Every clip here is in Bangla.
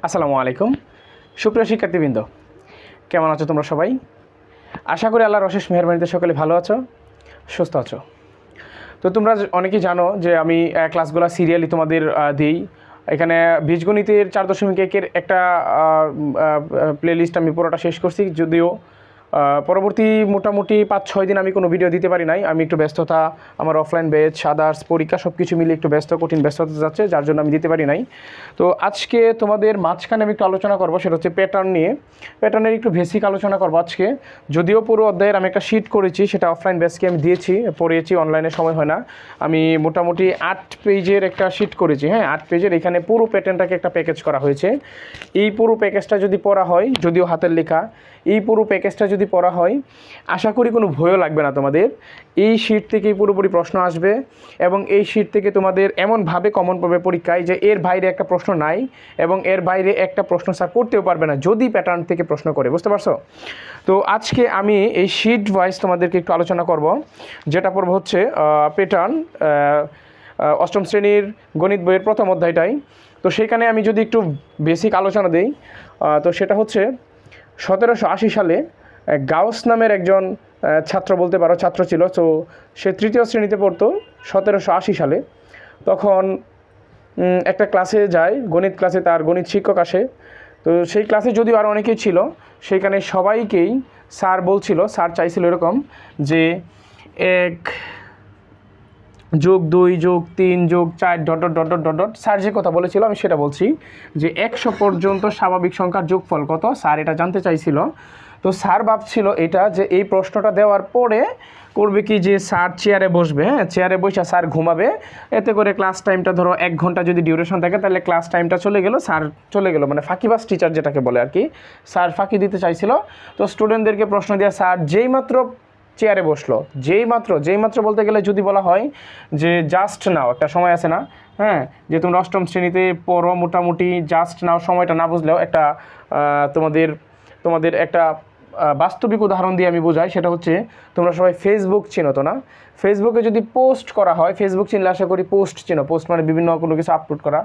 আসসালামু আলাইকুম সুপ্রিয় শিক্ষার্থীবৃন্দ, কেমন আছো তোমরা সবাই? আশা করি আল্লাহর অশেষ মেহেরবানিতে সকলে ভালো আছো, সুস্থ আছো। তো তোমরা অনেকেই জানো যে আমি ক্লাসগুলো সিরিয়ালি তোমাদের দিই। এখানে বীজগণিতের 4.1-এর একটা প্লেলিস্ট আমি পুরোটা শেষ করছি, যদিও পরবর্তী মোটামুটি 5-6 দিন আমি কোনো ভিডিও দিতে পারি নাই। আমি একটু ব্যস্ততা, আমার অফলাইন ব্যাচ, আদার্স পরীক্ষা সব কিছু মিলে একটু কঠিন ব্যস্ততা যাচ্ছে, যার জন্য আমি দিতে পারি নাই। তো আজকে তোমাদের মাঝখানে আমি একটু আলোচনা করবো, সেটা হচ্ছে প্যাটার্ন নিয়ে। প্যাটার্নের একটু বেসিক আলোচনা করবো আজকে। যদিও পুরো অধ্যায়ের আমি একটা শিট করেছি, সেটা অফলাইন ব্যাচকে আমি দিয়েছি, পড়িয়েছি, অনলাইনে সময় হয় না। আমি মোটামুটি 8 পেজের একটা শিট করেছি। হ্যাঁ, 8 পেজের। এখানে পুরো প্যাটার্নটাকে একটা প্যাকেজ করা হয়েছে। এই পুরো প্যাকেজটা যদি পড়া হয়, যদিও হাতের লেখা, এই পুরো প্যাকেজটা যদি পড়া হয়, আশা করি কোনো ভয়ও লাগবে না তোমাদের। এই শিট থেকেই পুরোপুরি প্রশ্ন আসবে, এবং এই শিট থেকে তোমাদের এমনভাবে কমন পড়বে পরীক্ষায় যে এর বাইরে একটা প্রশ্ন নাই, এবং এর বাইরে একটা প্রশ্ন স্যার করতেও পারবে না যদি প্যাটার্ন থেকে প্রশ্ন করে। বুঝতে পারছো? তো আজকে আমি এই শিট ওয়াইজ তোমাদেরকে একটু আলোচনা করব। যেটা পড়ব হচ্ছে প্যাটার্ন, অষ্টম শ্রেণীর গণিত বইয়ের প্রথম অধ্যায়টাই। তো সেইখানে আমি যদি একটু বেসিক আলোচনা দিই, তো সেটা হচ্ছে 1780 সালে গাউস নামের একজন ছাত্র, বলতে পারো ছাত্র ছিল। তো সে 3য় শ্রেণীতে পড়তো 1780 সালে। তখন একটা ক্লাসে যায়, গণিত ক্লাসে, তার গণিত শিক্ষক আসে। তো সেই ক্লাসে যদিও আরও অনেকেই ছিল, সেইখানে সবাইকেই স্যার বলছিল, স্যার চাইছিল এরকম যে 1+2+3+4 ... স্যার যে কথা বলেছিল আমি সেটা বলছি, যে 100 পর্যন্ত স্বাভাবিক সংখ্যার যোগফল কত, স্যার এটা জানতে চাইছিল। তো স্যার ভাবছিল এটা, যে এই প্রশ্নটা দেওয়ার পরে করবে কি, যে স্যার চেয়ারে বসবে। হ্যাঁ, চেয়ারে বসে স্যার ঘুমাবে। এতে করে ক্লাস টাইমটা ধরো 1 ঘন্টা যদি ডিউরেশন থাকে, তাহলে ক্লাস টাইমটা চলে গেল, স্যার চলে গেল, মানে ফাঁকিবাজ টিচার যেটাকে বলে আর কি। স্যার ফাঁকি দিতে চাইছিল। তো স্টুডেন্টদেরকে প্রশ্ন দিয়ে স্যার যেই মাত্র চেয়ারে বসলো, যেই মাত্র বলতে গেলে যদি বলা হয় যে জাস্ট নাও, একটা সময় আছে না, হ্যাঁ, যে তোমরা অষ্টম শ্রেণীতে পড়ো, মোটামুটি জাস্ট নাও সময়টা না বুঝলেও একটা তোমাদের একটা বাস্তবিক উদাহরণ দিয়ে আমি বোঝাই। সেটা হচ্ছে, তোমরা সবাই ফেসবুক চিনো তো না? ফেসবুকে যদি পোস্ট করা হয়, ফেসবুক চিনলে আশা করি পোস্ট চিনো, পোস্ট মানে বিভিন্ন কোনো কিছু আপলোড করা।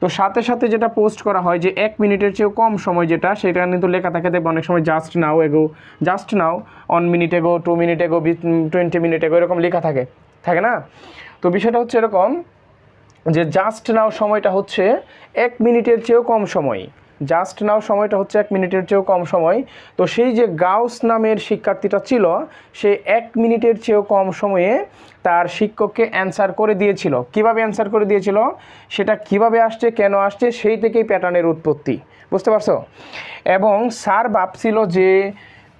তো সাথে সাথে যেটা পোস্ট করা হয়, যে 1 মিনিটের চেয়েও কম সময় যেটা, সেটা কিন্তু লেখা থাকে, দেখবে অনেক সময় জাস্ট নাও 1 মিনিট এগো, 2 মিনিট এগো, 20 মিনিট এগো, এরকম লেখা থাকে না? তো বিষয়টা হচ্ছে এরকম, যে জাস্ট নাও সময়টা হচ্ছে 1 মিনিটের চেয়েও কম সময়। জাস্ট নাও সময়টা হচ্ছে 1 মিনিটের চেয়েও কম সময়। তো সেই যে গাউস নামের শিক্ষার্থীটা ছিল, সে 1 মিনিটের চেয়েও কম সময়ে তার শিক্ষককে অ্যান্সার করে দিয়েছিল। কিভাবে অ্যান্সার করে দিয়েছিল, সেটা কিভাবে আসছে, কেন আসছে, সেই থেকেই প্যাটার্নের উৎপত্তি। বুঝতে পারছো? এবং স্যার ভাবছিল যে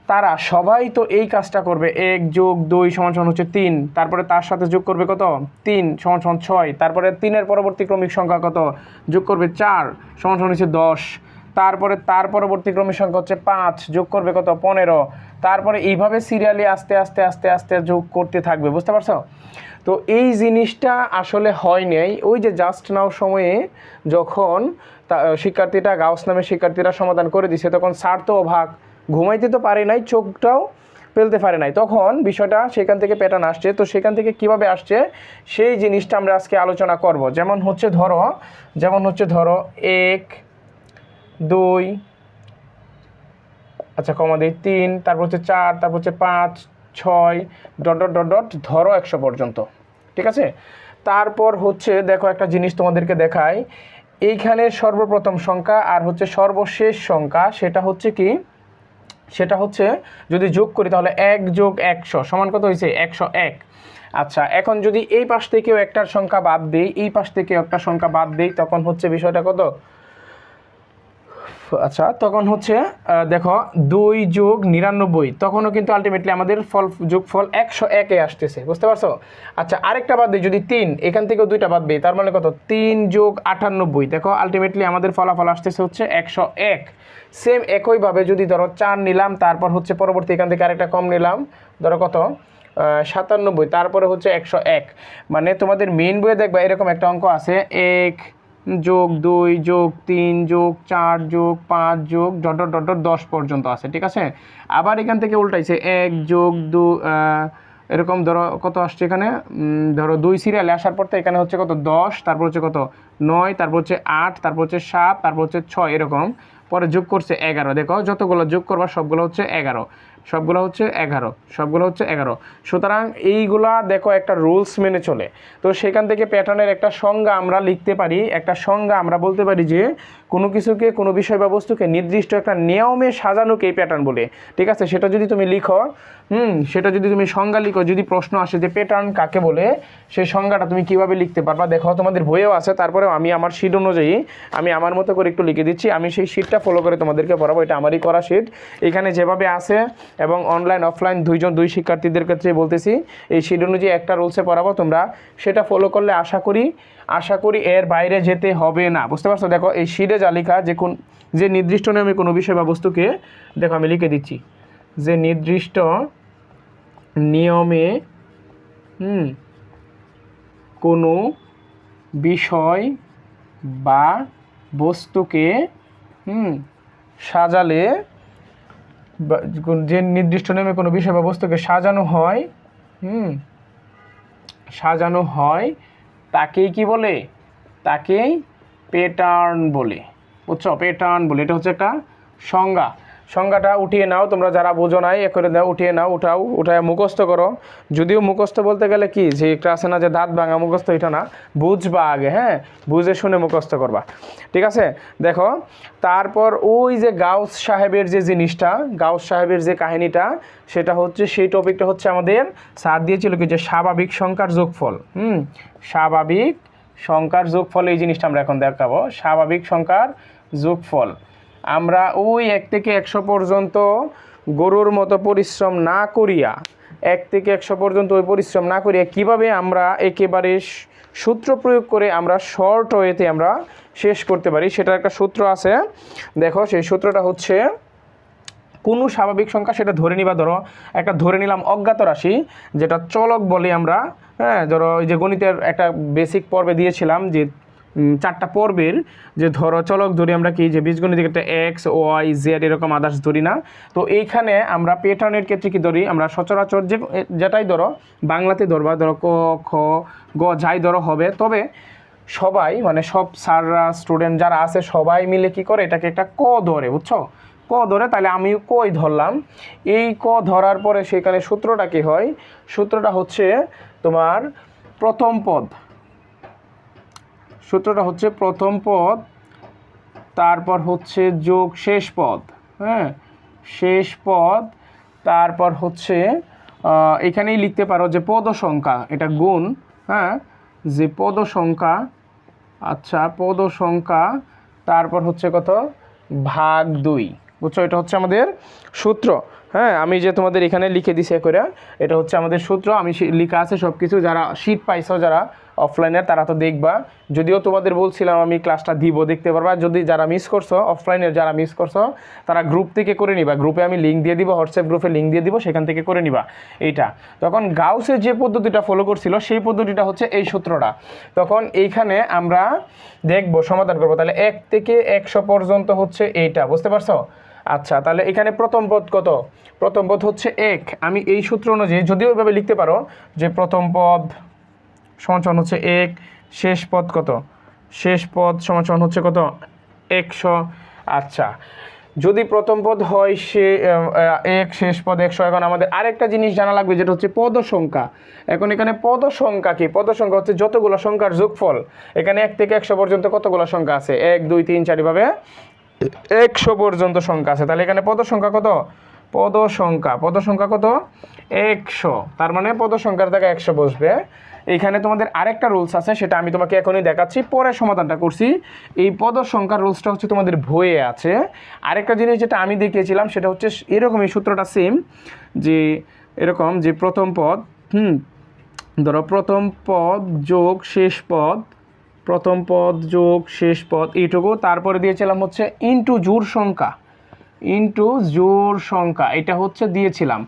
তারা সবাই তো এই কাজটা করবে, 1+2 = হচ্ছে 3, তারপরে তার সাথে যোগ করবে কত, 3 = 6, তারপরে 3-এর পরবর্তী ক্রমিক সংখ্যা কত, যোগ করবে 4 = হচ্ছে 10, তারপরে তার পরবর্তী ক্রমিক সংখ্যা হচ্ছে 5, যোগ করবে কত, 15, তারপরে এইভাবে সিরিয়ালি আস্তে আস্তে আস্তে আস্তে যোগ করতে থাকবে। বুঝতে পারছো? তো এই জিনিসটা আসলে হয় নাই। ওই যে জাস্ট নাও সময়ে যখন শিক্ষার্থীটা, গাউস নামের শিক্ষার্থীরা সমাধান করে দিছে, তখন স্যার তো অবাক, ঘুমাইতে তো পারে নাই, চোখটাও ফেলতে পারে নাই। তখন বিষয়টা সেখান থেকে প্যাটার্ন আসছে। তো সেখান থেকে কিভাবে আসছে সেই জিনিসটা আমরা আজকে আলোচনা করব। যেমন হচ্ছে ধরো 1, 2, আচ্ছা কমা দিই, 3, তারপর হচ্ছে 4, তারপর হচ্ছে 5, 6 ... ধরো 100 পর্যন্ত। ঠিক আছে? তারপর হচ্ছে দেখো, একটা জিনিস তোমাদেরকে দেখাই। এইখানে সর্বপ্রথম সংখ্যা আর হচ্ছে সর্বশেষ সংখ্যা, সেটা হচ্ছে কি, সেটা হচ্ছে যদি যোগ করি, তাহলে 1+100 সমান কত হয়েছে, 101। আচ্ছা, এখন যদি এই পাশ থেকেও একটা সংখ্যা বাদ দেই, এই পাশ থেকেও একটা সংখ্যা বাদ দেই, তখন হচ্ছে বিষয়টা কত, আচ্ছা তখন হচ্ছে দেখো 2+99, তখনও কিন্তু আলটিমেটলি আমাদের যোগফল 101-এ আসতেছে। বুঝতে পারছো? আচ্ছা, আরেকটা বাদ দিই, যদি 3, এখান থেকেও 2টা বাদ দিই, তার মানে কত, 3+98, দেখো আলটিমেটলি আমাদের ফলাফল আসতেছে হচ্ছে 101। সেম একইভাবে যদি ধরো 4 নিলাম, তারপর হচ্ছে পরবর্তী এখান থেকে আরেকটা কম নিলাম, ধরো কত, 97, তারপরে হচ্ছে 101। মানে তোমাদের মেইন বইয়ে দেখবা এরকম একটা অঙ্ক আছে, 1+2+3+4+5+... 10 পর্যন্ত আছে। ঠিক আছে? আবার এখান থেকে উল্টাইছে, 1+2, এরকম ধরো কত আসছে এখানে, ধরো 2 সিরিয়ালে আসার পর তো এখানে হচ্ছে কত, 10, তারপর হচ্ছে কত, 9, তারপর হচ্ছে 8, তারপর হচ্ছে 7, তারপর হচ্ছে 6, এরকম। পরে যোগ করছে 11। দেখো যতগুলো যোগ করবা সবগুলো হচ্ছে 11, সবগুলো হচ্ছে 11, সবগুলো হচ্ছে 11। সুতরাং এইগুলা দেখো একটা রুলস মেনে চলে। তো সেখান থেকে প্যাটার্নের একটা সংজ্ঞা আমরা লিখতে পারি, একটা সংজ্ঞা আমরা বলতে পারি যে কোনো কিছুকে, কোনো বিষয় বা বস্তুকে নির্দিষ্ট একটা নিয়মে সাজানোকে এই প্যাটার্ন বলে। ঠিক আছে, সেটা যদি তুমি লিখো, সেটা যদি তুমি সংজ্ঞা লিখো, যদি প্রশ্ন আসে যে প্যাটার্ন কাকে বলে, সেই সংজ্ঞাটা তুমি কিভাবে লিখতে পারবা। দেখো তোমাদের বইয়েও আছে, তারপরেও আমি আমার শিট অনুযায়ী আমি আমার মতো করে একটু লিখে দিচ্ছি। আমি সেই শিটটা ফলো করে তোমাদেরকে পড়াবো, এটা আমারই করা শিট। এখানে যেভাবে আছে এবং অনলাইন অফলাইন দুই শিক্ষার্থীদের ক্ষেত্রে বলতেছি, এই শিট অনুযায়ী একটা রুলসে পড়াবো, তোমরা সেটা ফলো করলে আশা করি এর বাইরে যেতে হবে না। বুঝতে পারছো? দেখো এই শিটে যা লেখা, যে নির্দিষ্ট নিয়মে কোনো বিষয় বা বস্তুকে, দেখো আমি লিখে দিচ্ছি, যে নির্দিষ্ট নিয়মে কোনো বিষয় বা বস্তুকে সাজালে, যে নির্দিষ্ট নিয়মে কোনো বিষয় বা বস্তুকে সাজানো হয় তাকেই কি বলে? তাকেই প্যাটার্ন বলে। বুঝছো? প্যাটার্ন বলে। এটা হচ্ছে একটা সংজ্ঞাটা উঠিয়ে নাও, তোমরা যারা বোঝো নাই এ করে দাও, উঠিয়ে নাও, উঠায় মুখস্থ করো। যদিও মুখস্থ বলতে গেলে কি, যে একটা আছে না যে দাঁত ভাঙা মুখস্থ, এটা না, বুঝবা আগে, হ্যাঁ, বুঝে শুনে মুখস্থ করবা। ঠিক আছে? দেখো তারপর ওই যে গাউস সাহেবের যে জিনিসটা, গাউস সাহেবের যে কাহিনীটা, সেটা হচ্ছে, সেই টপিকটা হচ্ছে আমাদের স্যার দিয়েছিল কি, যে স্বাভাবিক সংখ্যার যোগফল। স্বাভাবিক সংখ্যার যোগফল, এই জিনিসটা আমরা এখন দেখাবো। স্বাভাবিক সংখ্যার যোগফল আমরা ওই 1 থেকে 100 পর্যন্ত গরুর মতো পরিশ্রম না করিয়া, 1 থেকে 100 পর্যন্ত ওই পরিশ্রম না করিয়া কীভাবে আমরা একেবারে সূত্র প্রয়োগ করে আমরা শর্ট ওয়েতে আমরা শেষ করতে পারি, সেটার একটা সূত্র আছে। দেখো সেই সূত্রটা হচ্ছে, কোনো স্বাভাবিক সংখ্যা, সেটা ধরে নিবা, ধরে নিলাম অজ্ঞাত রাশি, যেটা চলক বলি আমরা, হ্যাঁ। ধরো ওই যে গণিতের একটা বেসিক পর্বে দিয়েছিলাম যে 4টা পর্বের, যে ধরো চলক ধরি আমরা কি, যে বীজগণিতিক একটা এক্স, ওয়াই, জেড এরকম আদার্স ধরি না। তো এইখানে আমরা প্যাটার্নের ক্ষেত্রে কি ধরি, আমরা সচরাচর যেটাই ধরো বাংলাতে ধরবা, ধরো ক, খ, গ যাই ধরো হবে। তবে সবাই, মানে সব স্যাররা, স্টুডেন্ট যারা আছে সবাই মিলে কি করে, এটাকে একটা ক ধরে। বুঝছো? ক ধরে, তাহলে আমি কই ধরলাম। এই ক ধরার পরে সেখানে সূত্রটা কি হয়, সূত্রটা হচ্ছে তোমার প্রথম পদ, সূত্রটা হচ্ছে প্রথম পদ, তারপর হচ্ছে যোগ শেষ পদ, হ্যাঁ, শেষ পদ, তারপর হচ্ছে এখানেই লিখতে পারো যে পদ সংখ্যা, এটা গুণ, হ্যাঁ, যে পদ সংখ্যা, আচ্ছা পদ সংখ্যা, তারপর হচ্ছে কত, ভাগ 2। বুঝছো? এটা হচ্ছে আমাদের সূত্র, হ্যাঁ। আমি যে তোমাদের এখানে লিখে দিছি করে, এটা হচ্ছে আমাদের সূত্র। আমি লেখা আছে সব কিছু, যারা শিট পাইছো, যারা অফলাইনের, তারা তো দেখবা। যদিও তোমাদের বলছিলাম আমি ক্লাসটা দিব, দেখতে পারবা। যদি যারা মিস করছো, অফলাইনের যারা মিস করছো, তারা গ্রুপ থেকে করে নিবা। গ্রুপে আমি লিঙ্ক দিয়ে দিব, হোয়াটসঅ্যাপ গ্রুপে লিঙ্ক দিয়ে দিব, সেখান থেকে করে নিবা এইটা। তখন গাউসের যে পদ্ধতিটা ফলো করছিল, সেই পদ্ধতিটা হচ্ছে এই সূত্রটা। তখন এইখানে আমরা দেখবো, সমাধান করবো। তাহলে 1 থেকে 100 পর্যন্ত হচ্ছে এইটা। বুঝতে পারছো? আচ্ছা, তাহলে এখানে প্রথম পদ কত? প্রথম পদ হচ্ছে 1। আমি এই সূত্র অনুযায়ী, যদিও ওইভাবে লিখতে পারো, যে প্রথম পদ সমান হচ্ছে 1, শেষ পদ কত, শেষ পদ সমান হচ্ছে কত, 100। আচ্ছা, যদি প্রথম পদ হয় সে 1, শেষ পদ 100। এখন আমাদের আরেকটা জিনিস জানা লাগবে, যেটা হচ্ছে পদ সংখ্যা। এখন এখানে পদ সংখ্যা কি? পদ সংখ্যা হচ্ছে যতগুলো সংখ্যার যোগফল। এখানে 1 থেকে 100 পর্যন্ত কতগুলো সংখ্যা আছে? 1, 2, 3, 4 এভাবে 100 পর্যন্ত সংখ্যা আছে। তাহলে এখানে পদ সংখ্যা কত? পদ সংখ্যা কত? 100। তার মানে পদ সংখ্যার জায়গায় 100 বসবে। এইখানে তোমাদের আরেকটা রুলস আছে, সেটা আমি তোমাকে এখনই দেখাচ্ছি, পরে সমাধানটা করছি। এই পদ সংখ্যার রুলসটা হচ্ছে তোমাদের বইয়ে আছে। আরেকটা জিনিস যেটা আমি দেখিয়েছিলাম, সেটা হচ্ছে এরকম, এই সূত্রটা সেম, যে এরকম, যে প্রথম পদ, ধরো প্রথম পদ যোগ শেষ পদ, প্রথম পদ যোগ শেষ পদ এইটুকু। তারপরে দিয়েছিলাম হচ্ছে ইন্টু জোড় সংখ্যা, এটা হচ্ছে দিয়েছিলাম।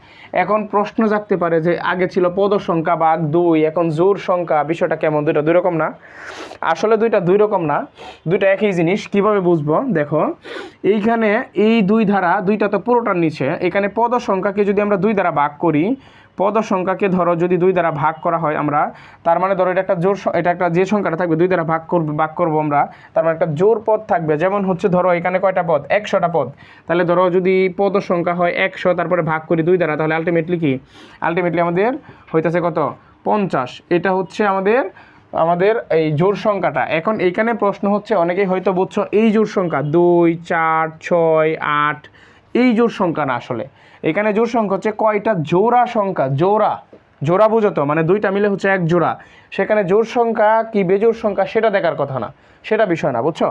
এখন প্রশ্ন জাগতে পারে যে আগে ছিল পদ সংখ্যা ভাগ 2, এখন জোড় সংখ্যা, বিষয়টা কেমন? দুইটা দুই রকম না? আসলে দুই রকম না, দুইটা একই জিনিস। কিভাবে বুঝবো? দেখো এইখানে এই দুইটা তো পুরোটার নিচে, এখানে পদ সংখ্যাকে যদি আমরা 2 দ্বারা ভাগ করি, পদ সংখ্যাকে ধরো যদি 2 দ্বারা ভাগ করা হয় আমরা, তার মানে ধরো এটা একটা জোড়, এটা একটা যে সংখ্যাটা থাকবে 2 দ্বারা ভাগ করবো আমরা, তার মানে একটা জোড় পদ থাকবে। যেমন হচ্ছে ধরো এখানে কয়টা পদ, 100টা পদ। তাহলে ধরো যদি পদ সংখ্যা হয় 100, তারপরে ভাগ করি 2 দ্বারা, তাহলে আলটিমেটলি কি, আলটিমেটলি আমাদের হইতেছে কত, 50। এটা হচ্ছে আমাদের এই জোড় সংখ্যাটা। এখন এইখানে প্রশ্ন হচ্ছে, অনেকেই হয়তো বুঝছো এই জোড় সংখ্যা 2, 4, 6, 8 এই জোড় সংখ্যা না, আসলে এখানে জোড় সংখ্যা হচ্ছে কয়টা জোড়া সংখ্যা, জোড়া বুঝো তো, মানে 2টা মিলে হচ্ছে 1 জোড়া। সেখানে জোড় সংখ্যা কি বেজোড় সংখ্যা সেটা দেখার কথা না, সেটা বিষয় না, বুঝছো।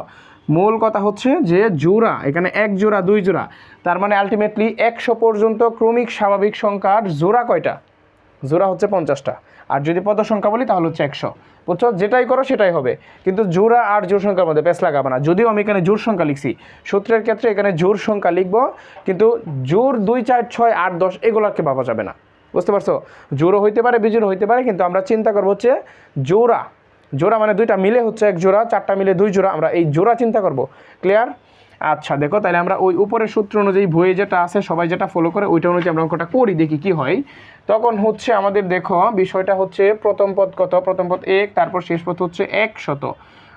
মূল কথা হচ্ছে যে জোড়া, এখানে 1 জোড়া 2 জোড়া, তার মানে আলটিমেটলি 100 পর্যন্ত ক্রমিক স্বাভাবিক সংখ্যার জোড়া কয়টা, জোড়া হচ্ছে 50টা। আর যদি পদ সংখ্যা বলি তাহলে হচ্ছে 100, বুঝছো। যেটাই করো সেটাই হবে, কিন্তু জোড়া আর জোড় সংখ্যার মধ্যে পেছ লাগাবে না। যদিও আমি এখানে জোড় সংখ্যা লিখছি, সূত্রের ক্ষেত্রে এখানে জোড় সংখ্যা লিখবো, কিন্তু জোড় 2, 4, 6, 8, 10 এগুলোকে ভাবা যাবে না, বুঝতে পারছো। জোড়ও হইতে পারে, বিজোড়ও হইতে পারে, কিন্তু আমরা চিন্তা করবো হচ্ছে জোড়া। জোড়া মানে 2টা মিলে হচ্ছে 1 জোড়া, 4টা মিলে 2 জোড়া, আমরা এই জোড়া চিন্তা করব। ক্লিয়ার? আচ্ছা দেখো, তাহলে আমরা ওই উপরের সূত্র অনুযায়ী বইয়ে যেটা আছে সবাই যেটা ফলো করে ওইটা অনুযায়ী আমরা অঙ্কটা করি, দেখি কি হয়। তখন হচ্ছে আমাদের দেখো বিষয়টা হচ্ছে প্রথম পদ কত, প্রথম পদ 1, তারপর শেষ পদ হচ্ছে 100,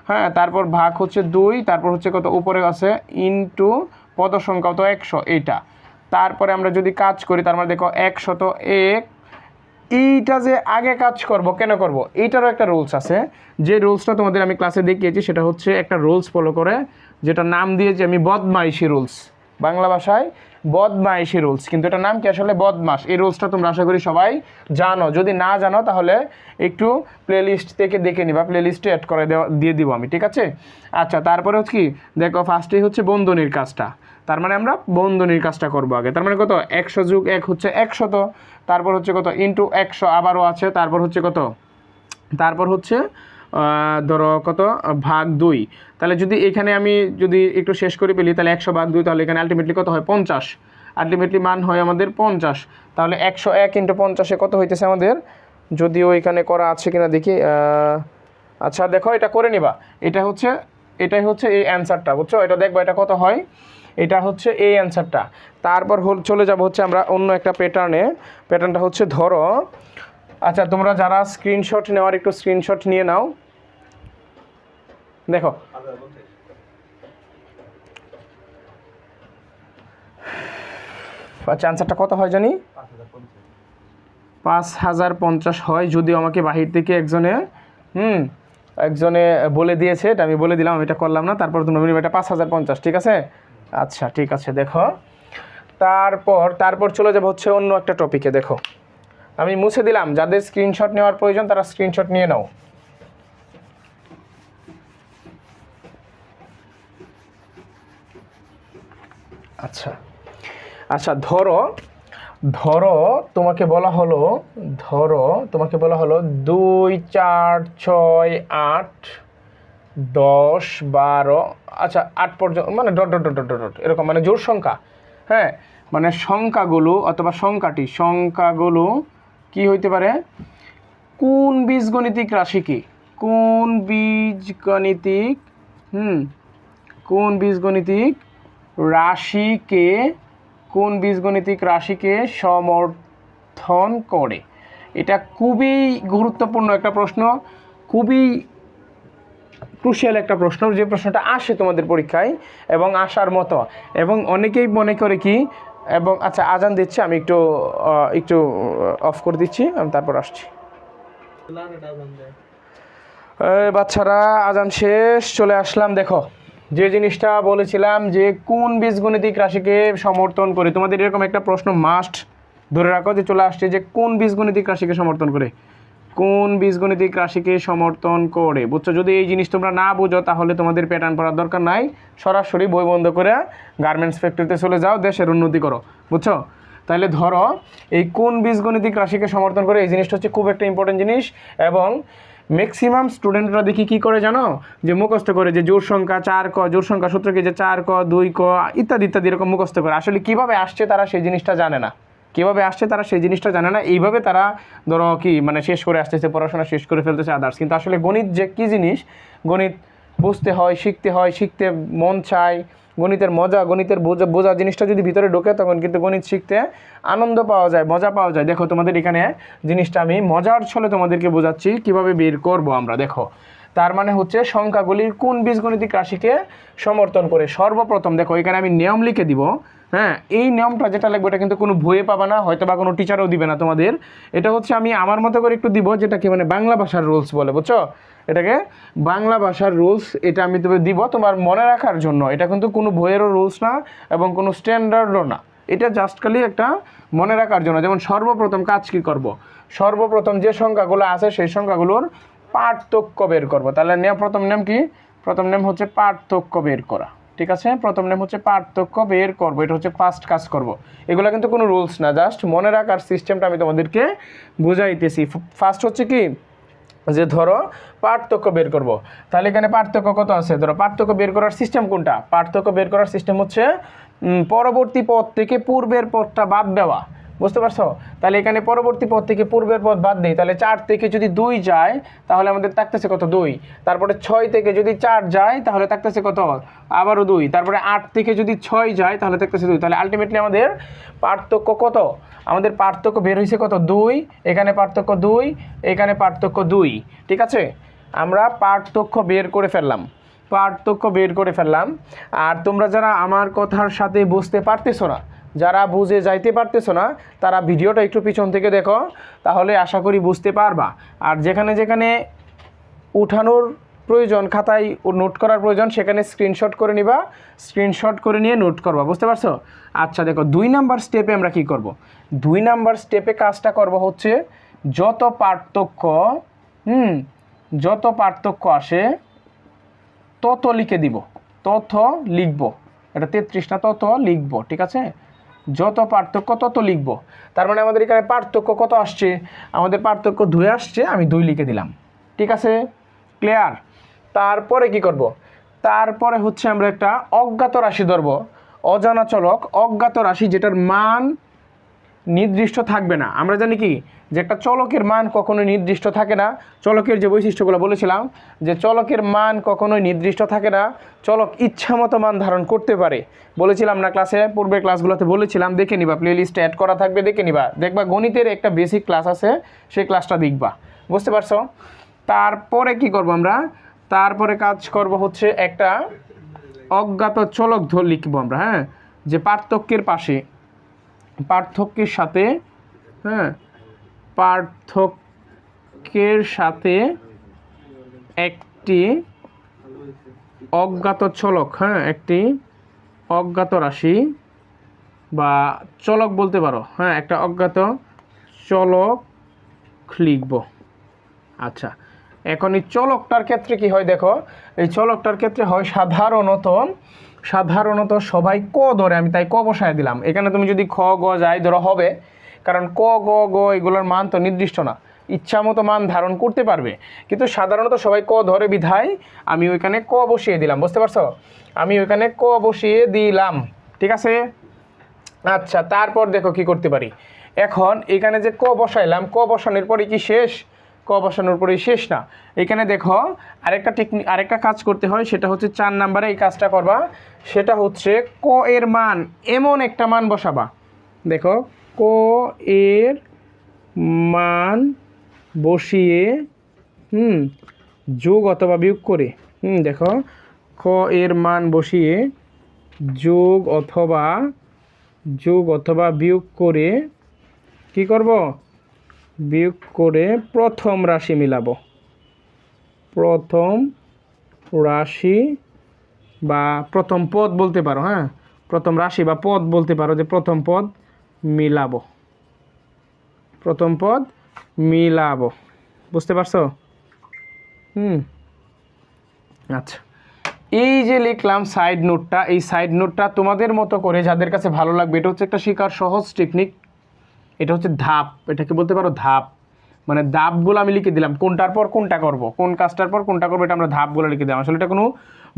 হ্যাঁ, তারপর ভাগ হচ্ছে 2, তারপর হচ্ছে কত উপরে আছে ইনটু পদ সংখ্যা তো 100 এইটা। তারপরে আমরা যদি কাজ করি, তার মানে দেখো 101, এইটা যে আগে কাজ করব, কেন করব, এইটারও একটা রুলস আছে। যে রুলসটা তোমাদের আমি ক্লাসে দেখিয়েছি, সেটা হচ্ছে একটা রুলস ফলো করে, যেটা নাম দিয়েছি আমি বদমাইশি রুলস, বাংলা ভাষায় বদমাইশি রুলস, কিন্তু এটার নাম কি আসলে বদমাস। এই রুলসটা তোমরা আশা করি সবাই জানো, যদি না জানো তাহলে একটু প্লেলিস্ট থেকে দেখে নিবা, প্লেলিস্টে অ্যাড করে দিয়ে দিব আমি, ঠিক আছে। আচ্ছা, তারপরে হচ্ছে কি দেখো, ফার্স্টেই হচ্ছে বন্ধনীর কাজটা, তার মানে আমরা বন্ধনীর কাজটা করবো আগে। তার মানে কত, 100 যোগ 1 হচ্ছে 100, তারপর হচ্ছে কত ইন্টু 100 আবারও আছে, তারপর হচ্ছে কত, তারপর হচ্ছে ধরো কত ভাগ 2। তাহলে যদি এখানে আমি যদি একটু শেষ করে ফেলি, তাহলে 100 ভাগ 2, তাহলে এখানে আলটিমেটলি কত হয় 50, আলটিমেটলি মান হয় আমাদের 50। তাহলে 101 ইন্টু 50-এ কত হইতেছে আমাদের, যদিও এখানে করা আছে কিনা দেখি। আচ্ছা দেখো, এটা করে নিবা, এটাই হচ্ছে এই অ্যান্সারটা, বুঝছো। এটা দেখবো এটা কত হয়, এটা হচ্ছে এই অ্যান্সারটা। তারপর চলে যাব হচ্ছে আমরা অন্য একটা প্যাটার্নটা হচ্ছে ধরো, আচ্ছা তোমরা যারা স্ক্রিনশট নেওয়ার একটু স্ক্রিনশট নিয়ে নাও, দেখো আচ্ছা অ্যান্সারটা কত হয় জানি, 5050 হয়। যদিও আমাকে বাহির থেকে একজনে বলে দিয়েছে, এটা আমি বলে দিলাম, আমি এটা করলাম না। তারপর তোমরা মিনিমাম এটা 5050, ঠিক আছে। আচ্ছা ঠিক আছে, দেখো তারপর চলে যাবো হচ্ছে অন্য একটা টপিকে। দেখো আমি মুছে দিলাম, যাদের স্ক্রিনশট নেওয়ার প্রয়োজন তারা স্ক্রিনশট নিয়ে নাও। আচ্ছা ধরো তোমাকে বলা হলো 2, 4, 6, 8, 10, 12, আচ্ছা 8 পর্যন্ত, মানে dot dot dot dot dot এরকম, মানে জোড় সংখ্যা, হ্যাঁ, মানে সংখ্যাগুলো অথবা সংখ্যাগুলো কি হইতে পারে, কোন বীজগণিতিক রাশিকে কোন বীজগণিতিক রাশিকে সমর্থন করে। এটা খুবই গুরুত্বপূর্ণ একটা প্রশ্ন, খুবই ক্রুশিয়াল একটা প্রশ্ন, যে প্রশ্নটা আসে তোমাদের পরীক্ষায় এবং আসার মতো, এবং অনেকেই মনে করে কি, এবং আচ্ছা আজান দিচ্ছে, আমি একটু অফ করে দিচ্ছি, আমি তারপর আসছি। বাচ্চারা আজান শেষ, চলে আসলাম। দেখো যে জিনিসটা বলেছিলাম যে কোন বীজগণিতিক রাশিকে সমর্থন করে, তোমাদের এরকম একটা প্রশ্ন মাস্ট ধরে রাখো যে চলে আসছে, যে কোন বীজগণিতিক রাশিকে সমর্থন করে, বুঝছো। যদি এই জিনিস তোমরা না বুঝো তাহলে তোমাদের প্যাটার্ন পড়ার দরকার নাই, সরাসরি বই বন্ধ করে গার্মেন্টস ফ্যাক্টরিতে চলে যাও, দেশের উন্নতি করো, বুঝছো। তাহলে ধরো এই কোন বীজগণিতিক রাশিকে সমর্থন করে, এই জিনিসটা হচ্ছে খুব একটা ইম্পর্টেন্ট জিনিস। এবং ম্যাক্সিমাম স্টুডেন্টরা দেখি কী করে জানো, যে মুখস্থ করে যে জোড় সংখ্যা 4 ক, জোড় সংখ্যা সূত্র কি, যে 4 ক 2 ক ইত্যাদি এরকম মুখস্থ করে, আসলে কীভাবে আসছে তারা সেই জিনিসটা জানে না, এইভাবে তারা ধরো কি মানে শেষ করে আসতেছে, পড়াশোনা শেষ করে ফেলতেছে আদার্স। কিন্তু আসলে গণিত যে কী জিনিস, গণিত বুঝতে হয়, শিখতে মন চায়, গণিতের মজা, গণিতের বোঝা জিনিসটা যদি ভিতরে ঢোকে তখন কিন্তু গণিত শিখতে আনন্দ পাওয়া যায়, মজা পাওয়া যায়। দেখো তোমাদের এখানে জিনিসটা আমি মজার ছলে তোমাদেরকে বোঝাচ্ছি কিভাবে বের করব আমরা। দেখো তার মানে হচ্ছে সংখ্যাগুলির কোন বীজগণিতিক রাশিকে সমর্থন করে। সর্বপ্রথম দেখো এখানে আমি নিয়ম লিখে দিব। হ্যাঁ, এই নিয়মটা যেটা লাগবে এটা কিন্তু কোনো বইয়ে পাবা না, হয়তো বা কোনো টিচারও দিবে না তোমাদের। এটা হচ্ছে আমি আমার মতো করে একটু দিব, যেটাকে মানে বাংলা ভাষার রুলস বলে, বুঝছো? এটাকে বাংলা ভাষার রুলস, এটা আমি তবে দিব তোমার মনে রাখার জন্য। এটা কিন্তু কোনো বইয়েরও রুলস না এবং কোনো স্ট্যান্ডার্ডও না, এটা জাস্ট খালি একটা মনে রাখার জন্য। যেমন সর্বপ্রথম কাজ কী করব, সর্বপ্রথম যে সংখ্যাগুলো আছে সেই সংখ্যাগুলোর পার্থক্য বের করব। তাহলে প্রথম নিয়ম কি? প্রথম নিয়ম হচ্ছে পার্থক্য বের করা, ঠিক আছে? প্রথম নিয়ম হচ্ছে পার্থক্য বের করব, এটা হচ্ছে ফার্স্ট কাজ করব। এগুলো কিন্তু কোনো রুলস না, জাস্ট মনে রাখার সিস্টেমটা আমি তোমাদেরকে বুঝাইতেছি। ফার্স্ট হচ্ছে কি, যে ধরো পার্থক্য বের করব, তাহলে এখানে পার্থক্য কত আছে? ধরো পার্থক্য বের করার সিস্টেম কোনটা? পার্থক্য বের করার সিস্টেম হচ্ছে পরবর্তী পদ থেকে পূর্বের পদটা বাদ দেওয়া, বুঝতে পারছো? তাহলে এখানে পরবর্তী পদ থেকে পূর্বের পদ বাদ দিই, তাহলে 4 থেকে যদি 2 যায় তাহলে আমাদের থাকতেছে কত? 2। তারপরে 6 থেকে যদি 4 যায় তাহলে থাকতেছে কত? আবারও 2। তারপরে 8 থেকে যদি 6 যায় তাহলে থাকতেছে 2। তাহলে আলটিমেটলি আমাদের পার্থক্য কত? আমাদের পার্থক্য বের হয়েছে কত? 2। এখানে পার্থক্য 2, এখানে পার্থক্য 2, ঠিক আছে? আমরা পার্থক্য বের করে ফেললাম, পার্থক্য বের করে ফেললাম। আর তোমরা যারা আমার কথার সাথে বুঝতে পারতেছো না, যারা বুঝে যাইতে পারতেছো না, তারা ভিডিওটা একটু পিছন থেকে দেখো, তাহলে আশা করি বুঝতে পারবা। আর যেখানে যেখানে উঠানোর প্রয়োজন, খাতায় নোট করার প্রয়োজন, সেখানে স্ক্রিনশট করে নিবা, স্ক্রিনশট করে নিয়ে নোট করবা, বুঝতে পারছো? আচ্ছা দেখো 2 নাম্বার স্টেপে আমরা কি করব? 2 নাম্বার স্টেপে কাজটা করব হচ্ছে যত পার্থক্য যত পার্থক্য আসে তত লিখে দিব, তত লিখব। এটা 33 না, তত লিখব, ঠিক আছে? যত পার্থক্য তত লিখব। তার মানে আমাদের এখানে পার্থক্য কত আসছে? আমাদের পার্থক্য 2 আসছে, আমি 2 লিখে দিলাম, ঠিক আছে? ক্লিয়ার? তারপরে কি করব? তারপরে হচ্ছে আমরা একটা অজ্ঞাত রাশি ধরব, অজানা চলক, অজ্ঞাত রাশি যেটার মান নির্দিষ্ট থাকবে না। আমরা জানি কি, যে একটা চলকের মান কখনোই নির্দিষ্ট থাকে না। চলকের যে বৈশিষ্ট্যগুলো বলেছিলাম, যে চলকের মান কখনোই নির্দিষ্ট থাকে না, চলক ইচ্ছামতো মান ধারণ করতে পারে, বলেছিলাম না ক্লাসে? পূর্বের ক্লাসগুলোতে বলেছিলাম, দেখে নিবা, প্লে লিস্টে অ্যাড করা থাকবে, দেখে নিবা, দেখবা গণিতের একটা বেসিক ক্লাস আছে, সেই ক্লাসটা দেখবা, বুঝতে পারছো? তারপরে কি করব আমরা? তারপরে কাজ করব হচ্ছে একটা অজ্ঞাত চলক লিখব আমরা, হ্যাঁ, যে পার্থক্যের পাশে, পার্থক্যের সাথে, হ্যাঁ, পার্থক্যের সাথে একটি অজ্ঞাত চলক, হ্যাঁ, একটি অজ্ঞাত রাশি বা চলক বলতে পারো, হ্যাঁ, একটা অজ্ঞাত চলক লিখব। আচ্ছা, এখন এই চলকটার ক্ষেত্রে কি হয় দেখো, এই চলকটার ক্ষেত্রে হয় সাধারণত সবাই ক ধরে, আমি তাই ক বসায় দিলাম। এখানে তুমি যদি খ গ যাই ধরো হবে, কারণ ক গ গ এগুলোর মান তো নির্দিষ্ট না, ইচ্ছা মতো মান ধারণ করতে পারবে, কিন্তু সাধারণত সবাই ক ধরে বিধায় আমি ওইখানে ক বসিয়ে দিলাম, বুঝতে পারছো? আমি ওইখানে ক বসিয়ে দিলাম, ঠিক আছে? আচ্ছা, তারপর দেখো কি করতে পারি। এখন এখানে যে ক বসাইলাম, ক বসানোর পরে কি শেষ? ক বসানোর পরে শেষ না। এখানে দেখো আরেকটা কাজ করতে হয়, সেটা হচ্ছে 4 নাম্বারে এই কাজটা করবা, সেটা হচ্ছে ক এর মান এমন একটা মান বসাবা। দেখো ক এর মান বসিয়ে যোগ অথবা বিয়োগ করে, দেখো ক এর মান বসিয়ে যোগ অথবা বিয়োগ করে কি করব? বিয়োগ করে প্রথম রাশি মিলাবো, প্রথম রাশি বা প্রথম পদ বলতে পারো, হ্যাঁ, প্রথম রাশি বা পদ বলতে পারো, যে প্রথম পদ মিলাবো, প্রথম পদ মিলাবো, বুঝতে পারছো? আচ্ছা, এই যে লিখলাম সাইড নোটটা, এই সাইড নোটটা তোমাদের মতো করে যাদের কাছে ভালো লাগবে, এটা হচ্ছে একটা শেখার সহজ টেকনিক, এটা হচ্ছে ধাপ, এটাকে বলতে পারো ধাপ। মানে ধাপগুলো আমি লিখে দিলাম, কোনটার পর কোনটা করব, কোন কাজটার পর কোনটা করবো, এটা আমরা ধাপগুলো লিখে দিলাম। আসলে এটা কোনো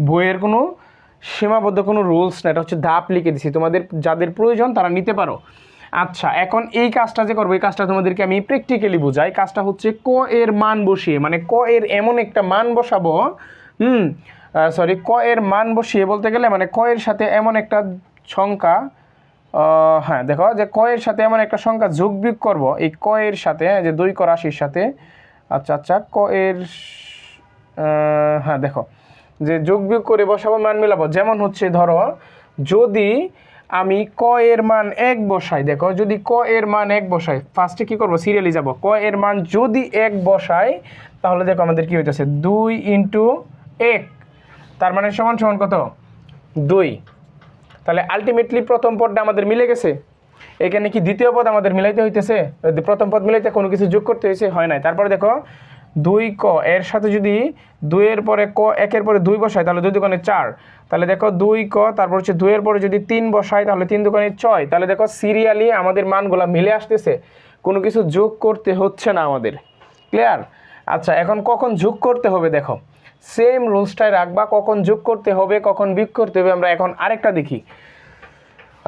বইয়ের কোনো সীমাবদ্ধ কোনো রুলস না, এটা হচ্ছে ধাপ লিখে দিছি, তোমাদের যাদের প্রয়োজন তারা নিতে পারো। আচ্ছা, এখন এই কাজটা যে করবো, এই কাজটা তোমাদেরকে আমি প্র্যাকটিক্যালি বোঝাই। কাজটা হচ্ছে ক এর মান বসিয়ে, মানে ক এর এমন একটা মান বসাবো সরি ক এর মান বসিয়ে বলতে গেলে মানে ক এর সাথে এমন একটা সংখ্যা, হ্যাঁ দেখো যে ক এর সাথে এমন একটা সংখ্যা যোগ বিয়োগ করবো এই ক এর সাথে, যে 2 ক রাশির সাথে। আচ্ছা আচ্ছা ক এর হ্যাঁ দেখো যে যোগ বিয়োগ করে বসাবো, মান মিলাবো। যেমন হচ্ছে ধরো যদি আমি ক এর মান 1 বসাই, দেখো যদি ক এর মান 1 বসাই, ফার্স্টে কী করবো সিরিয়ালি যাব, ক এর মান যদি 1 বসাই তাহলে দেখো আমাদের কী হইতেছে 2 ইন্টু 1, তার মানে সমান সমান কত 2। তাহলে আলটিমেটলি প্রথম পদটা আমাদের মিলে গেছে। এখানে কি দ্বিতীয় পদ আমাদের মিলাইতে হইতেছে, প্রথম পদ মিলাইতে কোনো কিছু যোগ করতে হয়েছে, হয় নাই। তারপরে দেখো 2 ক এর সাথে যদি 2 এর পরে ক 1 এর পরে 2 বসাই তাহলে 2 দুগুণে 4, তাহলে দেখো 2 ক তারপর হচ্ছে 2 এর পরে যদি 3 বসাই তাহলে 3 দুগুণে 6। তাহলে দেখো সিরিয়ালি আমাদের মানগুলো মিলে আসতেছে, কোনো কিছু যোগ করতে হচ্ছে না আমাদের। ক্লিয়ার? আচ্ছা এখন কখন যোগ করতে হবে দেখো সেম রুলসটাই রাখবা, কখন যোগ করতে হবে কখন বিয়োগ করতে হবে আমরা এখন আরেকটা দেখি।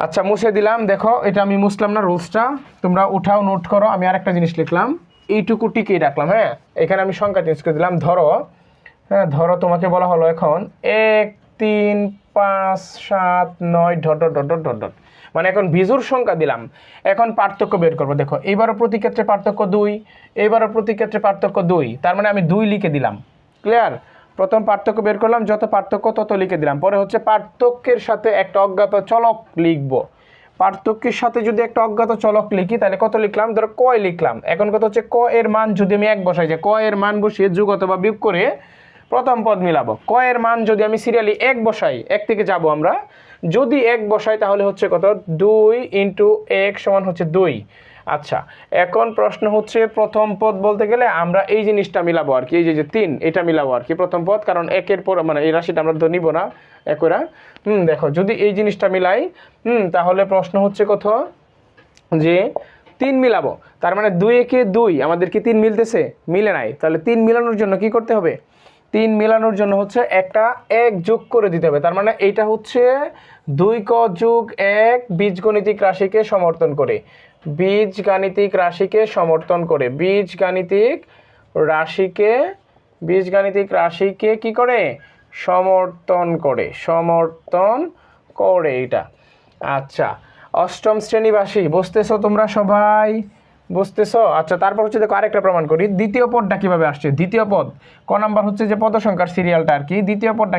আচ্ছা মুছে দিলাম, দেখো এটা আমি মুছলাম না রুলসটা, তোমরা উঠাও নোট করো। আমি আরেকটা জিনিস লিখলাম, এইটুকু টিকেই রাখলাম। হ্যাঁ এখানে আমি সংখ্যা চেঞ্জ করে দিলাম। ধরো হ্যাঁ ধরো তোমাকে বলা হলো এখন 1 3 5 7 9 dot dot dot dot dot, মানে এখন বিজোড় সংখ্যা দিলাম। এখন পার্থক্য বের করবো। দেখো এইবারও প্রতি ক্ষেত্রে পার্থক্য 2, এইবারও প্রতি ক্ষেত্রে পার্থক্য 2, তার মানে আমি 2 লিখে দিলাম। ক্লিয়ার? প্রথম পার্থক্য বের করলাম, যত পার্থক্য তত লিখে দিলাম। পরে হচ্ছে পার্থক্যের সাথে একটা অজ্ঞাত চলক লিখবো। পার্থক্যের সাথে যদি একটা অজ্ঞাত চলক লিখি তাহলে কত লিখলাম, ধরো ক লিখলাম। এখন কত হচ্ছে ক এর মান যদি আমি 1 বসাই, যে ক এর মান বসিয়ে যোগ অথবা বিয়োগ করে প্রথম পদ মিলাবো। ক এর মান যদি আমি সিরিয়ালি 1 বসাই, 1 থেকে যাব আমরা, যদি 1 বসাই তাহলে হচ্ছে কত 2 ইন্টু 1 সমান হচ্ছে 2। আচ্ছা এখন প্রশ্ন হচ্ছে প্রথম পদ বলতে গেলে আমরা এই জিনিসটা মিলাবো আর কি, এই যে 3 এটা মিলাবো আর কি প্রথম পদ, কারণ 1 এর পর মানে এই রাশিটা আমরা তো নিব না একরা। দেখো যদি এই জিনিসটা মিলাই তাহলে প্রশ্ন হচ্ছে কত যে 3 মিলাবো, তার মানে 2 একে 2 আমাদের কি 3 মিলতেছে, মিলে নাই। তাহলে 3 মিলানোর জন্য কি করতে হবে, 3 মিলানোর জন্য হচ্ছে একটা 1 যোগ করে দিতে হবে। তার মানে এইটা হচ্ছে 2 ক যোগ 1 বীজগণিতিক রাশিকে সমর্থন করে, বীজগাণিতিক রাশিকে সমর্থন করে, বীজগাণিতিক রাশিকে কি করে সমর্থন করে, সমর্থন করে এটা। আচ্ছা অষ্টম শ্রেণীবাসী বুঝতেছো তোমরা সবাই, বুঝতেছো? আচ্ছা তারপর হচ্ছে দেখো আরেকটা প্রমাণ করি, দ্বিতীয় পদটা কিভাবে আসছে। দ্বিতীয় পদ ক নাম্বার হচ্ছে যে পদ সংখ্যার সিরিয়ালটা আর কি, দ্বিতীয় পদটা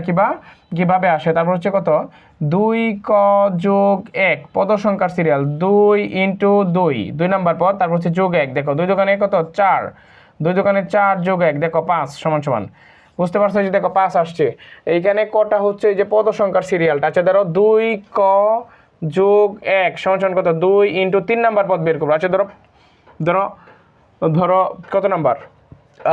কিভাবে আসে। তারপর হচ্ছে কত 2 ক যোগ 1 পদ সংখ্যার সিরিয়াল 2 ইন্টু 2 নাম্বার পদ, তারপর হচ্ছে যোগ 1, দেখো 2 দোকানে কত 4, 2 দোকানে 4 যোগ 1 দেখো 5 সমান সমান। বুঝতে পারছো যে দেখো 5 আসছে। এইখানে কটা হচ্ছে এই যে পদ সংখ্যার সিরিয়ালটা। আচ্ছা ধরো 2 ক যোগ 1 সমান সমান কত 2 ইন্টু 3 নাম্বার পদ বের করবো। আচ্ছা ধরো ধরো ধরো কত নাম্বার,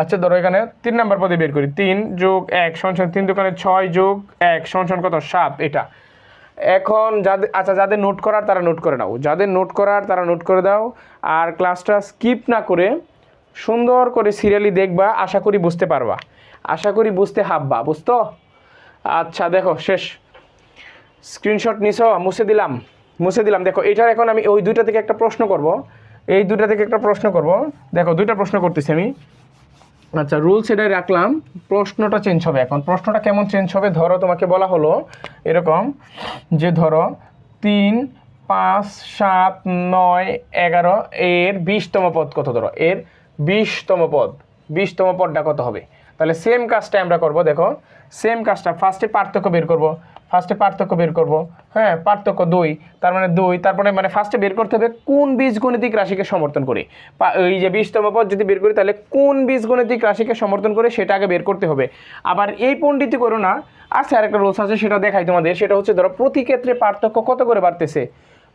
আচ্ছা ধরো এখানে 3 নাম্বার পদে বের করি, 3 যোগ 1 সমান সমান 3 দোকানে 6 যোগ 1 সমান সমান কত 7 এটা। এখন যাদের নোট করার তারা নোট করে নাও, যাদের নোট করার তারা নোট করে দাও, আর ক্লাসটা স্কিপ না করে সুন্দর করে সিরিয়ালি দেখবা, আশা করি বুঝতে পারবা, আশা করি বুঝতে হাববা, বুঝতো? আচ্ছা দেখো শেষ, স্ক্রিনশট নিছো, মুছে দিলাম। দেখো এটার এখন আমি ওই দুইটা থেকে একটা প্রশ্ন করব, এই দুইটা থেকে একটা প্রশ্ন করব। দেখো দুইটা প্রশ্ন করতেছি আমি। আচ্ছা রুলস এটাই রাখলাম, প্রশ্নটা চেঞ্জ হবে। এখন প্রশ্নটা কেমন চেঞ্জ হবে, ধরো তোমাকে বলা হলো এরকম যে ধরো 3 5 7 9 11 এর 20তম পদ কত, ধরো এর 20তম পদটা কত হবে। তাহলে সেম কাজটা আমরা করব। দেখো সেম কাজটা, ফার্স্টে পার্থক্য বের করব। হ্যাঁ পার্থক্য 2, তার মানে 2, তারপরে মানে ফার্স্টে বের করতে হবে কোন বীজগণিতিক রাশিকে সমর্থন করে। এই যে 20তম পদ যদি বের করি তাহলে কোন বীজগণিতিক রাশিকে সমর্থন করে সেটা আগে বের করতে হবে। আবার এই পণ্ডিতি করো না, আছে আরেকটা রুলস আছে সেটা দেখাই তোমাদের। সেটা হচ্ছে ধরো প্রতি ক্ষেত্রে পার্থক্য কত করে বাড়তেছে,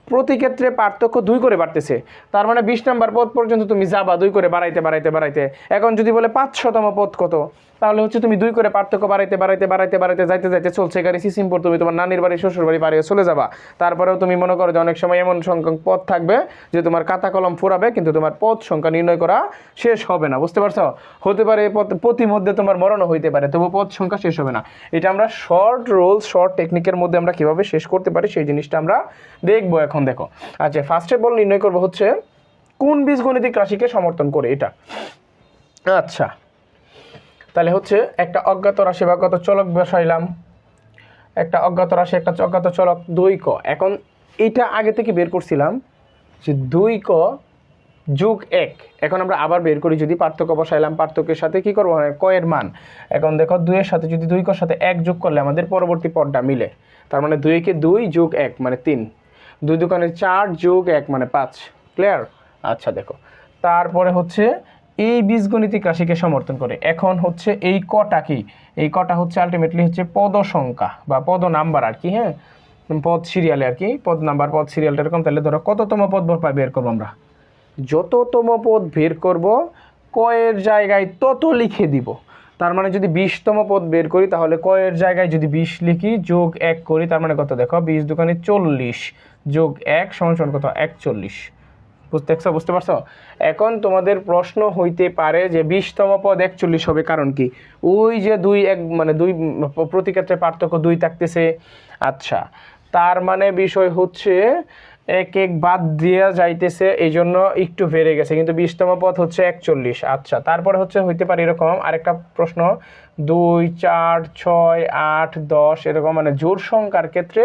প্রতি ক্ষেত্রে পার্থক্য 2 করে বাড়তেছে। তার মানে 20 নাম্বার পদ পর্যন্ত তুমি যাবা 2 করে বাড়াইতে। এখন যদি বলে 500তম পদ কত, তাহলে হচ্ছে তুমি 2 করে পার্থক্য বাড়াইতে যাইতে চলছে গাড়ি সিসিমপুর, তুমি তোমার নানির বাড়ি শ্বশুর বাড়ি পাড়িয়ে চলে যাবা। তারপরেও তুমি মনে করো যে অনেক সময় এমন সংখ্যক পদ থাকবে যে তোমার খাতা কলম ফুরাবে, কিন্তু তোমার পদ সংখ্যা নির্ণয় করা শেষ হবে না। বুঝতে পারছো? হতে পারে প্রতিমধ্যে তোমার মরণও হইতে পারে, তবু পদ সংখ্যা শেষ হবে না। এটা আমরা শর্ট রুলস, শর্ট টেকনিকের মধ্যে আমরা কিভাবে শেষ করতে পারি সেই জিনিসটা আমরা দেখবো এখন। দেখো আচ্ছা ফার্স্টে বল নির্ণয় করবো হচ্ছে কোন বীজগণিতিক রাশিকে সমর্থন করে এটা। আচ্ছা তাহলে হচ্ছে একটা অজ্ঞাত রাশি বা অজ্ঞাত চলক বসাইলাম, একটা অজ্ঞাত রাশি একটা অজ্ঞাত চলক 2 ক। এখন এইটা আগে থেকে বের করছিলাম যে 2 ক যোগ 1। এখন আমরা আবার বের করি, যদি পার্থক্য বসাইলাম, পার্থক্যের সাথে কি করবো, ক এর মান। এখন দেখো 2 এর সাথে যদি 2 কর সাথে 1 যোগ করলে আমাদের পরবর্তী পদটা মিলে, তার মানে 2 কে 2 যোগ 1 মানে 3, 2 দোকানে 4 যোগ 1 মানে 5। ক্লিয়ার? আচ্ছা দেখো, তারপরে হচ্ছে এই বীজগণিতিক রাশিকে সমর্থন করে। এখন হচ্ছে এই কটা কি, এই কটা হচ্ছে আলটিমেটলি হচ্ছে পদ সংখ্যা বা পদ নাম্বার আর কি। হ্যাঁ, পদ সিরিয়ালে আর কি, পদ নাম্বার পদ সিরিয়ালটা এরকম। তাহলে ধরো কততম পদ বের করবো আমরা, যততম পদ বের করব কয়ের জায়গায় তত লিখে দিব। তার মানে যদি 20তম পদ বের করি তাহলে কয়ের জায়গায় যদি 20 লিখি যোগ 1 করি, তার মানে কত দেখো, 20 দোকানে 40 যোগ 1 সমান কত, 41। বুঝতে পারছো? এখন তোমাদের প্রশ্ন হইতে পারে যে 20তম পদ 41 হবে, কারণ কি? ওই যে 2 1 মানে 2 প্রতি ক্ষেত্রে পার্থক্য 2 থাকতেছে। আচ্ছা, তার মানে বিষয় হচ্ছে 1 1 বাদ দেওয়া যাইতেছে, এই জন্য একটু বেড়ে গেছে, কিন্তু 20তম পদ হচ্ছে 41। আচ্ছা, তারপরে হচ্ছে হইতে পারে এরকম আরেকটা প্রশ্ন, 2 4 6 8 10 এরকম, মানে জোড় সংখ্যার ক্ষেত্রে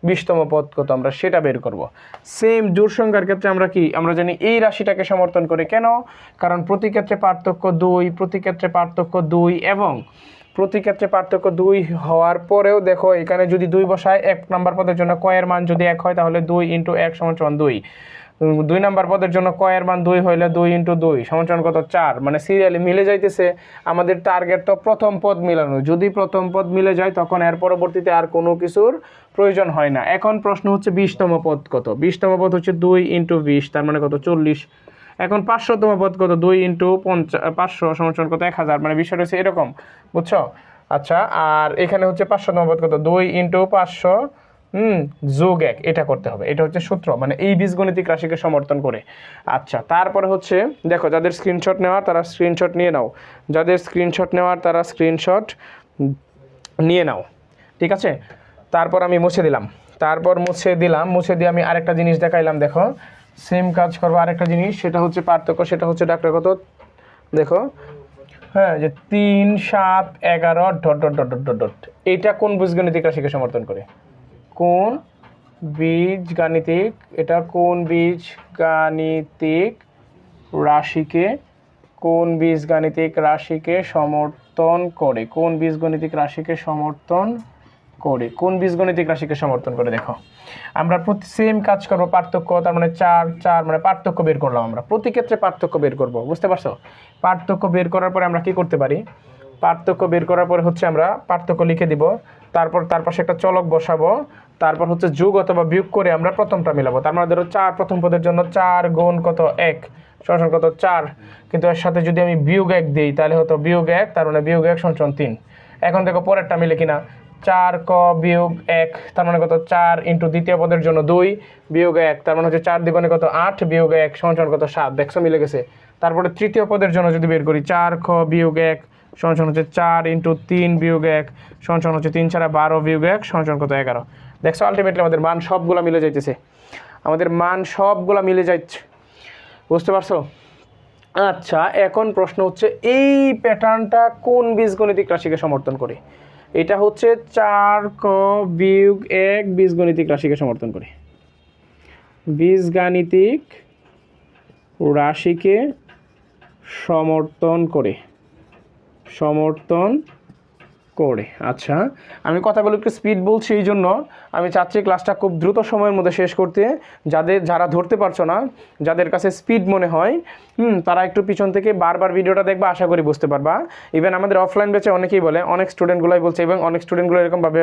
20তম পদ কত আমরা সেটা বের করব। সেম জোড় সংখ্যার ক্ষেত্রে আমরা কি, আমরা জানি এই রাশিটাকে সমর্থন করে। কেন? কারণ প্রতি ক্ষেত্রে পার্থক্য 2, প্রতি ক্ষেত্রে পার্থক্য 2 এবং প্রতি ক্ষেত্রে পার্থক্য 2 হওয়ার পরেও দেখো এখানে যদি 2 বসায় 1 নাম্বার পদের জন্য কয়ের মান যদি 1 হয় তাহলে 2 × 1 = 2। 2 নাম্বার পদের জন্য কয়ের মান 2 হইলে 2 × 2 = কত, 4। মানে সিরিয়ালি মিলে যাইতেছে। আমাদের টার্গেট তো প্রথম পদ মিলানো, যদি প্রথম পদ মিলে যায় তখন এর পরবর্তীতে আর কোনো কিছুর প্রয়োজন হয় না। এখন প্রশ্ন হচ্ছে 20তম পদ কত। 20তম পদ হচ্ছে 2 × 20, তার মানে কত, 40। এখন 500তম পদ কত, 2 × 500 = কত, 1000। মানে বিষয়টা হচ্ছে এরকম, বুঝছো? আচ্ছা, আর এখানে হচ্ছে 500তম পদ কত, 2 × 500 যোগ 1, এটা করতে হবে। এটা হচ্ছে সূত্র, মানে এই বীজগণিতিক রাশিকে সমর্থন করে। আচ্ছা, তারপরে হচ্ছে দেখো, যাদের স্ক্রিনশট নেওয়ার তারা স্ক্রিনশট নিয়ে নাও, যাদের স্ক্রিনশট নেওয়ার তারা স্ক্রিনশট নিয়ে নাও, ঠিক আছে? তারপর আমি মুছে দিলাম, মুছে দিয়ে আমি আরেকটা জিনিস দেখাইলাম। দেখো, সেম কাজ করবো আরেকটা জিনিস, সেটা হচ্ছে পার্থক্য, সেটা হচ্ছে ডাক্তার কত, দেখো, হ্যাঁ, যে 3 7 11 ... এইটা কোন বীজগণিতিক রাশিকে সমর্থন করে? কোন বীজগাণিতিক, এটা কোন বীজগাণিতিক রাশিকে, কোন বীজগাণিতিক রাশিকে সমর্থন করে? কোন বীজগণিতিক রাশিকে সমর্থন করে? কোন বীজগণিতিক রাশিকে সমর্থন করে? দেখো, আমরা প্রতি সেম কাজ করবো, পার্থক্য, তার মানে 4 4 মানে পার্থক্য বের করলাম। আমরা প্রতি ক্ষেত্রে পার্থক্য বের করব, বুঝতে পারছো? পার্থক্য বের করার পরে আমরা কি করতে পারি, পার্থক্য বের করার পরে হচ্ছে আমরা পার্থক্য লিখে দিব, তারপর তার পাশে একটা চলক বসাবো, তারপর হচ্ছে যোগ অথবা বিয়োগ করে আমরা প্রথমটা মিলাবো। তার মানে ধরো 4 প্রথম পদের জন্য 4 গুণ কত, 1 সমান কত, 4। কিন্তু এর সাথে যদি আমি বিয়োগ 1 দিই তাহলে হতো বিয়োগ 1, তার মানে বিয়োগ 1 সমান 3। এখন দেখো পরেরটা মিলে কিনা, 4 ক বিয়োগ 1, তার মানে কত, 4 × দ্বিতীয় পদের জন্য 2 বিয়োগ 1, তার মানে হচ্ছে 4 দ্বিগুণে কত, 8 বিয়োগ 1 সমান কত, 7। দেখছো মিলে গেছে। তারপরে তৃতীয় পদের জন্য যদি বের করি, 4 খ বিয়োগ 1 সমান হচ্ছে 4 × 3 বিয়োগ 1 সমান হচ্ছে 3 4 12 বিয়োগ 1 সমান কত, 11। দেখছো আলটিমেটলি আমাদের মান সবগুলো মিলে যাইতেছে, আমাদের মান সবগুলো মিলে যাচ্ছে, বুঝতে পারছো? আচ্ছা, এখন প্রশ্ন হচ্ছে এই প্যাটার্নটা কোন বীজগণিতিক রাশিকে সমর্থন করে? এটা হচ্ছে 4 ক বিয়োগ 1 বীজগণিতিক রাশিকে সমর্থন করে, বীজগাণিতিক রাশিকে সমর্থন করে, সমর্থন করে। আচ্ছা, আমি কথাগুলো একটু স্পিড বলছি, এই জন্য আমি চাচ্ছি ক্লাসটা খুব দ্রুত সময়ের মধ্যে শেষ করতে। যারা ধরতে পারছো না, যাদের কাছে স্পিড মনে হয়, তারা একটু পিছন থেকে বারবার ভিডিওটা দেখবা, আশা করি বুঝতে পারবা। ইভেন আমাদের অফলাইন ব্যাচে অনেকেই বলে, অনেক স্টুডেন্টগুলোই বলছে, এবং অনেক স্টুডেন্টগুলো এরকমভাবে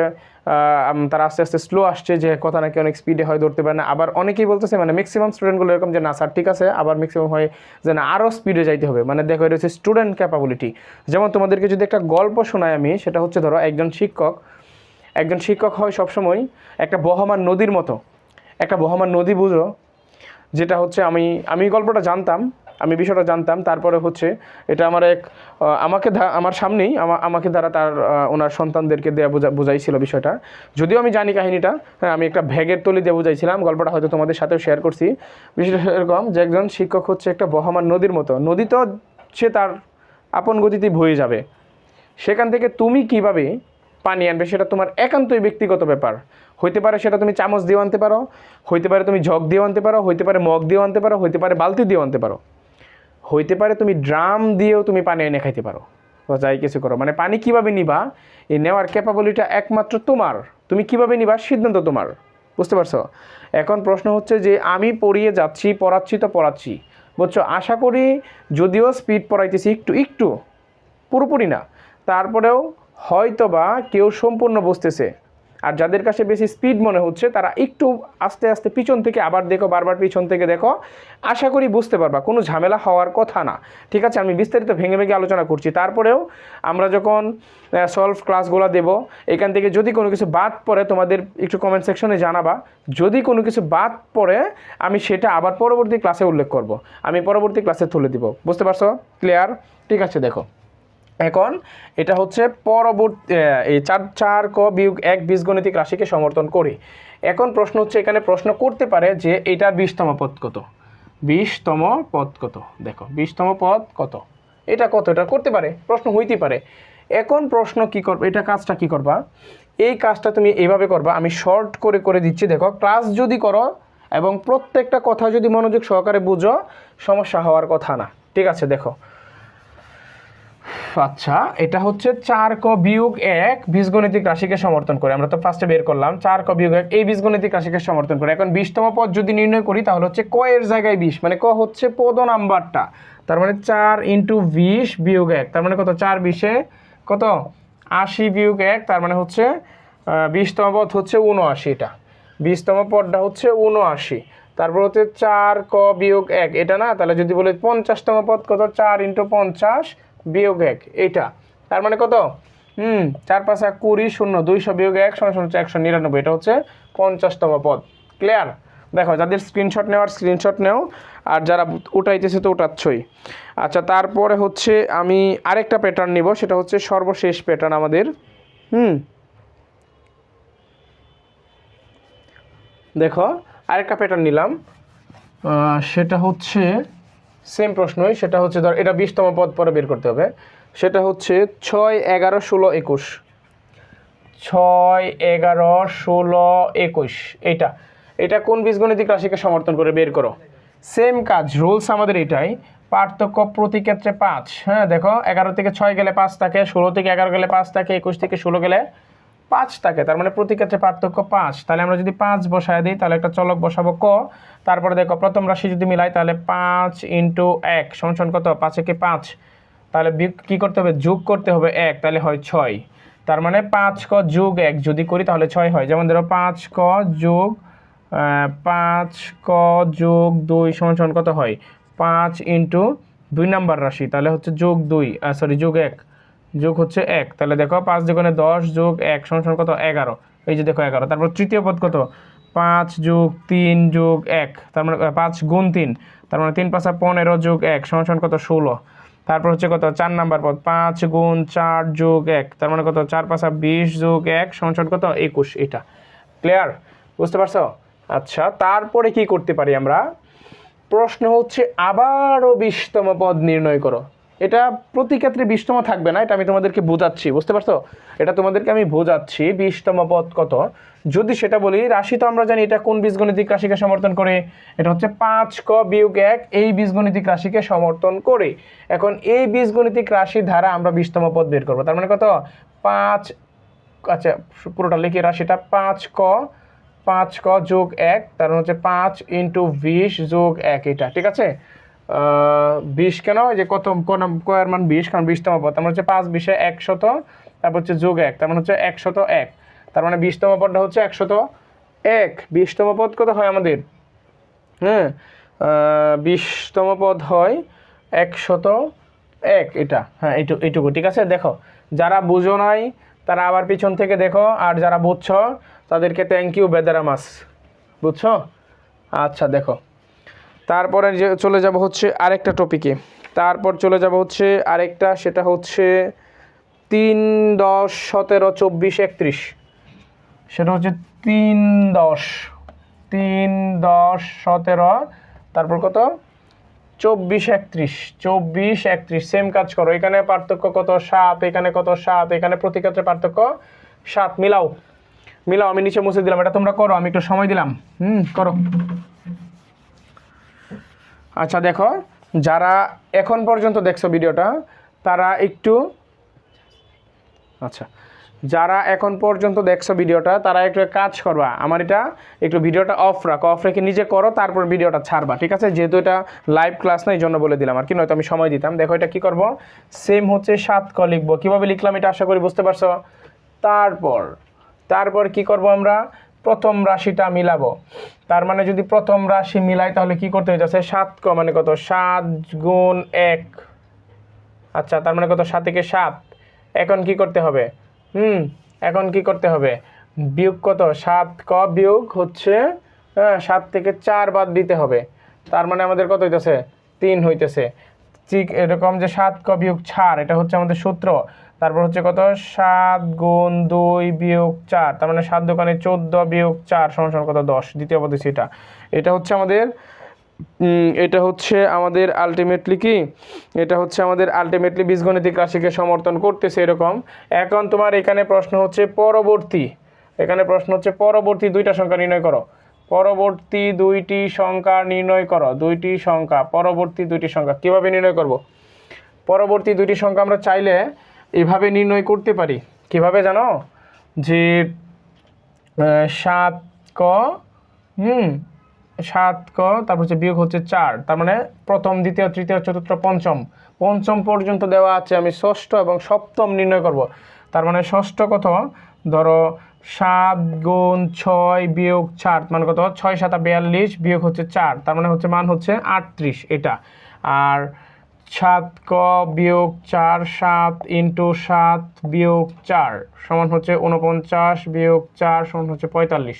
তারা আস্তে আস্তে স্লো আসছে, যে কথা নাকি অনেক স্পিডে হয় ধরতে পারে না। আবার অনেকেই বলতেছে, মানে ম্যাক্সিমাম স্টুডেন্টগুলো এরকম যে না স্যার ঠিক আছে, আবার ম্যাক্সিমাম হয় যে না আরও স্পিডে যাইতে হবে। মানে দেখো, এটা হচ্ছে স্টুডেন্ট ক্যাপাবিলিটি। যেমন তোমাদেরকে যদি একটা গল্প শোনাই আমি, সেটা হচ্ছে ধরো একজন শিক্ষক হয় সবসময় একটা বহমান নদীর মতো। একটা বহমান নদী বুঝো, যেটা হচ্ছে আমি গল্পটা জানতাম, আমি বিষয়টা জানতাম। তারপরে হচ্ছে এটা আমার আমার সামনেই আমাকে দ্বারা ওনার সন্তানদেরকে দেওয়া বোঝাইছিল বিষয়টা। যদিও আমি জানি কাহিনীটা, হ্যাঁ, আমি একটা ভ্যাগের তলি দিয়ে বুঝাইছিলাম। গল্পটা হয়তো তোমাদের সাথেও শেয়ার করছি। বিষয়টা এরকম যে একজন শিক্ষক হচ্ছে একটা বহমান নদীর মতো। নদী তো সে তার আপন গতিতেই বয়ে যাবে, সেখান থেকে তুমি কিভাবে পানি আনবে সেটা তোমার একান্তই ব্যক্তিগত ব্যাপার। হইতে পারে সেটা তুমি চামচ দিয়েও আনতে পারো, হইতে পারে তুমি জগ দিয়েও আনতে পারো, হইতে পারে মগ দিয়েও আনতে পারো, হইতে পারে বালতি দিয়েও আনতে পারো, হইতে পারে তুমি ড্রাম দিয়েও তুমি পানি এনে খাইতে পারো, তো যাই কিছু করো। মানে পানি কিভাবে নিবা এই নেওয়ার ক্যাপাবিলিটিটা একমাত্র তোমার, তুমি কিভাবে নিবা সিদ্ধান্ত তোমার, বুঝতে পারছো? এখন প্রশ্ন হচ্ছে যে আমি পড়িয়ে যাচ্ছি, পড়াচ্ছি তো পড়াচ্ছি, বুঝছো? আশা করি যদিও স্পিড পড়াইতেছি একটু একটু, পুরোপুরি না, তারপরেও হয়তো বা কেউ সম্পূর্ণ বুঝতেছে। আর যাদের কাছে বেশি স্পিড মনে হচ্ছে তারা একটু আস্তে আস্তে পিছন থেকে আবার দেখো, বারবার পিছন থেকে দেখো, আশা করি বুঝতে পারবা, কোনো ঝামেলা হওয়ার কথা না। ঠিক আছে, আমি বিস্তারিত ভেঙে ভেঙে আলোচনা করছি। তারপরেও আমরা যখন সলভ ক্লাসগুলো দেব, এখান থেকে যদি কোনো কিছু বাদ পড়ে তোমাদের একটু কমেন্ট সেকশনে জানাবা। যদি কোনো কিছু বাদ পড়ে আমি সেটা আবার পরবর্তী ক্লাসে উল্লেখ করব, আমি পরবর্তী ক্লাসে তুলে দিব, বুঝতে পারছো? ক্লিয়ার? ঠিক আছে, দেখো এখন এটা হচ্ছে পরবর্তী এই 4 ক বিয়োগ 1 বীজগণিতিক রাশিকে সমর্থন করে। এখন প্রশ্ন হচ্ছে, এখানে প্রশ্ন করতে পারে যে এটার 20তম পদ কত, 20তম পদ কত, দেখো 20তম পদ কত, এটা কত, এটা করতে পারে, প্রশ্ন হইতে পারে। এখন প্রশ্ন কি করবে, এটা কাজটা কি করবা, এই কাজটা তুমি এইভাবে করবা, আমি শর্ট করে করে দিচ্ছি। দেখো ক্লাস যদি করো এবং প্রত্যেকটা কথা যদি মনোযোগ সহকারে বুঝো, সমস্যা হওয়ার কথা না। ঠিক আছে, দেখো আচ্ছা, এটা হচ্ছে 4 ক বিয়োগ 1 বীজগণিতিক রাশিকে সমর্থন করে। আমরা তো ফার্স্টে বের করলাম 4 ক বিয়োগ 1 এই বীজগণিতিক রাশিকে সমর্থন করে। এখন 20তম পদ যদি নির্ণয় করি তাহলে হচ্ছে ক এর জায়গায় 20, মানে ক হচ্ছে পদ নাম্বারটা, তার মানে 4 × 20 বিয়োগ 1, তার মানে কত, 4 20 কত 80 বিয়োগ 1, তার মানে হচ্ছে 20তম পদ হচ্ছে 79। এটা 20তম পদটা হচ্ছে 79। তারপর হচ্ছে 4 ক বিয়োগ 1, এটা না, তাহলে যদি বলি 50তম পদ কত, 4 × 50 বিয়োগ 1, এইটা, তার মানে কত 4 5 20 0 200 বিয়োগ 1 হচ্ছে 199, এটা হচ্ছে 50তম পদ। ক্লিয়ার? দেখো যাদের স্ক্রিনশট নেওয়ার স্ক্রিনশট নেও, আর যারা উঠাইতেছে তো উঠাচ্ছই। আচ্ছা, তারপরে হচ্ছে আমি আরেকটা প্যাটার্ন নিব, সেটা হচ্ছে সর্বশেষ প্যাটার্ন আমাদের। দেখো আরেকটা প্যাটার্ন নিলাম, সেটা হচ্ছে সেম প্রশ্নই, সেটা হচ্ছে ধর এটা 20তম পদ পরে বের করতে হবে। সেটা হচ্ছে 6 11 16 21, 6 11 16 21, এইটা এটা কোন বীজগণিতিক রাশিকে সমর্থন করে বের করো। সেম কাজ, রুলস আমাদের এটাই, পার্থক্য প্রতি ক্ষেত্রে 5। হ্যাঁ দেখো 11 থেকে 6 গেলে 5 থাকে, 16 থেকে 11 গেলে 5 থাকে, 21 থেকে 16 গেলে 5 থাকে, তার মানে প্রতি ক্ষেত্রে পার্থক্য 5। তাহলে আমরা যদি 5 বসায় দিই তাহলে একটা চলক বসাবো ক, তারপরে দেখো প্রথম রাশি যদি মিলাই তাহলে 5 × 1 সমান কত, 5 একে 5, তাহলে কী করতে হবে, যোগ করতে হবে 1, তাহলে হয় 6। তার মানে 5 ক যোগ 1 যদি করি তাহলে 6 হয়। যেমন ধরো 5 ক যোগ 5 ক যোগ 2 সমান কত হয়, 5 × 2 নাম্বার রাশি, তাহলে হচ্ছে যোগ 2 যোগ 1, যোগ হচ্ছে 1, তাহলে দেখো 5 দুগুণে 10 যোগ 1 সমান কত, 11, এই যে দেখো 11। তারপর তৃতীয় পদ কত, 5 যোগ 3 যোগ 1, তার মানে 5 গুণ 3, তার মানে 3 5 15 যোগ 1 সমান কত, 16। তারপর হচ্ছে কত, 4 নাম্বার পদ 5 গুণ 4 যোগ 1, তার মানে কত, 4 5 20 যোগ 1 সমান কত, 21। এটা ক্লিয়ার? বুঝতে পারছো? আচ্ছা, তারপরে কি করতে পারি আমরা, প্রশ্ন হচ্ছে আবারও 20তম পদ নির্ণয় করো। এটা প্রতি ক্ষেত্রে 20তম থাকবে না, এটা আমি তোমাদেরকে বোঝাচ্ছি, বুঝতে পারছো? এটা তোমাদেরকে আমি বোঝাচ্ছি 20তম পদ কত। যদি সেটা বলি, রাশি তো আমরা জানি এটা কোন বীজগণিতিক রাশিকে সমর্থন করে, এটা হচ্ছে 5 ক বিয়োগ 1 এই বীজগণিতিক রাশিকে সমর্থন করে। এখন এই বীজগণিতিক রাশি দ্বারা আমরা 20তম পদ বের করবো, তার মানে কত, 5, আচ্ছা পুরোটা লিখি, রাশিটা 5 ক যোগ 1, তার মানে হচ্ছে 5 × 20 যোগ 1, এটা ঠিক আছে। 20 কেন, যে কত কয়ের মান 20, কারণ 20তম পদ, তার মানে হচ্ছে 5 20 100, তারপর হচ্ছে যোগ 1, তার মানে হচ্ছে 101, তার মানে 20তম পদটা হচ্ছে 101। 20তম পদ কত হয় আমাদের, 20তম পদ হয় 101, এটা হ্যাঁ এইটুকু ঠিক আছে। দেখো যারা বুঝো নাই তারা আবার পিছন থেকে দেখো, আর যারা বুঝছো তাদেরকে থ্যাংক ইউ বেদারামাস, বুঝছো? আচ্ছা দেখো, তারপরে যে চলে যাব হচ্ছে আরেকটা টপিকে, তারপর চলে যাব হচ্ছে আরেকটা, সেটা হচ্ছে 3 10 17 24 31, সেটা হচ্ছে 3 10 17, তারপর কত 24 31 সেম কাজ করো। এখানে পার্থক্য কত 7, এখানে কত 7, এখানে প্রতি ক্ষেত্রে পার্থক্য 7। মিলাও মিলাও, আমি নিচে মুছে দিলাম, এটা তোমরা করো, আমি একটু সময় দিলাম। করো। আচ্ছা দেখো, যারা এখন পর্যন্ত দেখছো ভিডিওটা তারা একটু, আচ্ছা যারা এখন পর্যন্ত দেখছো ভিডিওটা তারা একটু কাজ করবা, আমার এটা একটু ভিডিওটা অফ রাখো, অফ রেখে নিজে করো, তারপর ভিডিওটা ছাড়বা, ঠিক আছে? যেহেতু এটা লাইভ ক্লাস না, এই জন্য বলে দিলাম আর কি, নয়তো আমি সময় দিতাম। দেখো এটা কি করব, সেম হচ্ছে 7 ক লিখবো। কীভাবে লিখলাম এটা আশা করি বুঝতে পারছো। তারপর কি করব, আমরা প্রথম রাশিটা মিলাবো। তার মানে যদি প্রথম রাশি মিলাই তাহলে কি করতে হইতেছে, 7 ক মানে কত 7 গুণ 1, আচ্ছা তার মানে কত 7 থেকে 7। এখন কি করতে হবে, এখন কি করতে হবে, বিয়োগ কত 7 ক বিয়োগ হচ্ছে 7 থেকে 4 বাদ দিতে হবে। তার মানে আমাদের কত হইতেছে 3 হইতেছে। ঠিক এরকম যে 7 ক বিয়োগ 4, এটা হচ্ছে আমাদের সূত্র। তারপর হচ্ছে কত 7 গুণ 2 বিয়োগ 4, তার মানে 7 দোকানে 14 বিয়োগ 4 সমান কত 10। দ্বিতীয় পদ্ধতি এটা হচ্ছে আমাদের আলটিমেটলি কি, এটা হচ্ছে আমাদের আলটিমেটলি বীজগণিতিক রাশিকে সমর্থন করতেছে এরকম। এখন তোমার এখানে প্রশ্ন হচ্ছে পরবর্তী দুইটা সংখ্যা নির্ণয় করো। পরবর্তী দুইটি সংখ্যা নির্ণয় করো। পরবর্তী দুইটি সংখ্যা কীভাবে নির্ণয় করব? পরবর্তী দুইটি সংখ্যা আমরা চাইলে এভাবে নির্ণয় করতে পারি। কিভাবে জানো, যে 7 ক 7 ক তারপর হচ্ছে বিয়োগ হচ্ছে 4, তার মানে প্রথম দ্বিতীয় তৃতীয় চতুর্থ পঞ্চম পর্যন্ত দেওয়া আছে, আমি ষষ্ঠ এবং সপ্তম নির্ণয় করব। তার মানে ষষ্ঠ কত, ধরো 7 গুণ 6 বিয়োগ 4 মানে কত 6 7 42 বিয়োগ হচ্ছে 4, তার মানে হচ্ছে মান হচ্ছে 38 এটা। আর 7 ক বিয়োগ 4, 7 ইন্টু 7 বিয়োগ 4 সমান হচ্ছে 49 বিয়োগ 4 সমান হচ্ছে 45।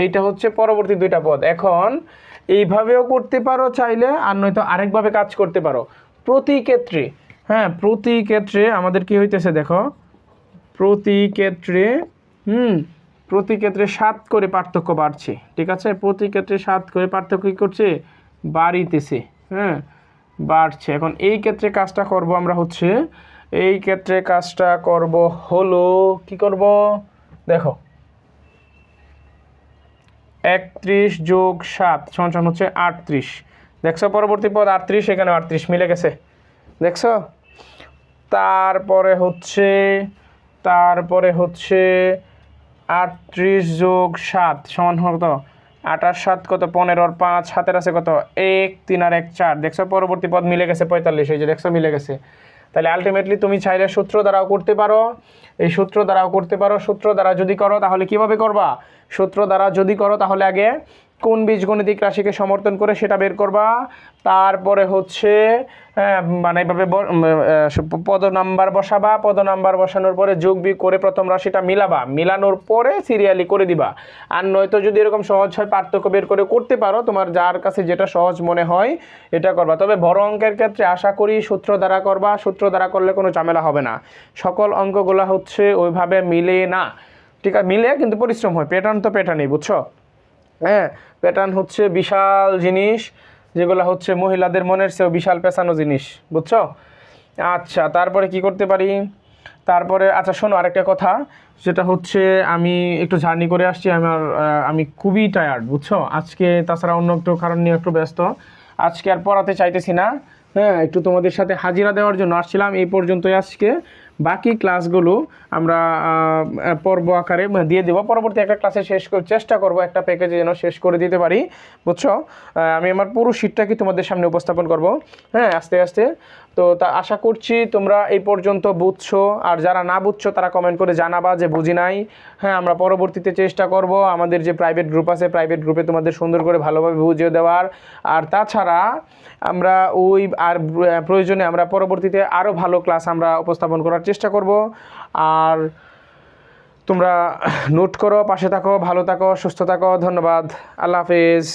এইটা হচ্ছে পরবর্তী দুইটা পদ। এখন এইভাবেও করতে পারো চাইলে, আর নয়তো আরেকভাবে কাজ করতে পারো। প্রতি ক্ষেত্রে আমাদের কি হইতেছে দেখো, প্রতি ক্ষেত্রে 7 করে পার্থক্য বাড়ছে, ঠিক আছে? প্রতি ক্ষেত্রে 7 করে পার্থক্য কী করছে, বাড়িতেছে, বাড়ছে। এখন এই ক্ষেত্রে কাজটা করব আমরা হচ্ছে, হলো কি করব দেখো, 31 যোগ 7 সমান হচ্ছে 38। দেখছো পরবর্তী পদ 38, এখানে 38 মিলে গেছে, দেখছো? তারপরে হচ্ছে 38 যোগ 7 সমান কত, 28 7 কত 15, 5 হাতের আছে কত 1, 3 আর 1 4। দেখছো পরবর্তী পদ মিলে গেছে 45, এই যে দেখছো মিলে গেছে। তাহলে আলটিমেটলি তুমি চাইলে সূত্র দ্বারাও করতে পারো, সূত্র দ্বারা যদি করো তাহলে কিভাবে করবা, সূত্র দ্বারা যদি করো তাহলে আগে কোন বীজগণিতিক রাশিকে সমর্থন করে সেটা বের করবা, তারপরে হচ্ছে মানে এইভাবে পদ নাম্বার বসাবা, পদ নাম্বার বসানোর পরে যোগ বিয়োগ করে প্রথম রাশিটা মিলাবা, মিলানোর পরে সিরিয়ালি করে দিবা। আর নয়তো যদি এরকম সহজ হয় পার্থক্য বের করে করতে পারো, তোমার যার কাছে যেটা সহজ মনে হয় এটা করবা। তবে বড় অঙ্কের ক্ষেত্রে আশা করি সূত্র দ্বারা করবা, সূত্র দ্বারা করলে কোনো ঝামেলা হবে না। সকল অঙ্কগুলো হচ্ছে ওইভাবে মিলে না, ঠিক আছে? মিলে কিন্তু পরিশ্রম হয়, প্যাটার্ন তো প্যাটার্নই, বুঝছো? প্যাটার্ন হচ্ছে বিশাল জিনিস, যেগুলো হচ্ছে মহিলাদের মনের চেয়েও বিশাল পেছানো জিনিস, বুঝছো? আচ্ছা তারপরে কি করতে পারি, আচ্ছা শোনো আরেকটা কথা, যেটা হচ্ছে আমি একটু জার্নি করে আসছি, আমি খুবই টায়ার্ড, বুঝছো? আজকে তাছাড়া অন্য একটু কারণ নিয়ে একটু ব্যস্ত, আজকে আর পড়াতে চাইতেছি না। একটু তোমাদের সাথে হাজিরা দেওয়ার জন্য আসছিলাম, এই পর্যন্তই আজকে। বাকি ক্লাসগুলো আমরা পর্ব আকারে দিয়ে দেবো, পরবর্তী একটা ক্লাসে চেষ্টা করব একটা প্যাকেজে যেন শেষ করে দিতে পারি, বুঝছো? আমি আমার পুরো শীটটাকে তোমাদের সামনে উপস্থাপন করব আস্তে আস্তে। তো তা আশা করছি তোমরা এই পর্যন্ত বুঝছো, আর যারা না বুঝছো তারা কমেন্ট করে জানাবা যে বুঝি নাই। আমরা পরবর্তীতে চেষ্টা করব আমাদের যে প্রাইভেট গ্রুপ আছে, প্রাইভেট গ্রুপে তোমাদের সুন্দর করে ভালোভাবে বুঝিয়ে দেওয়ার। আর তাছাড়া আমরা প্রয়োজনে আমরা পরবর্তীতে আরও ভালো ক্লাস আমরা উপস্থাপন করার চেষ্টা করব। আর তোমরা নোট করো, পাশে থাকো, ভালো থাকো, সুস্থ থাকো। ধন্যবাদ, আল্লাহ হাফেজ।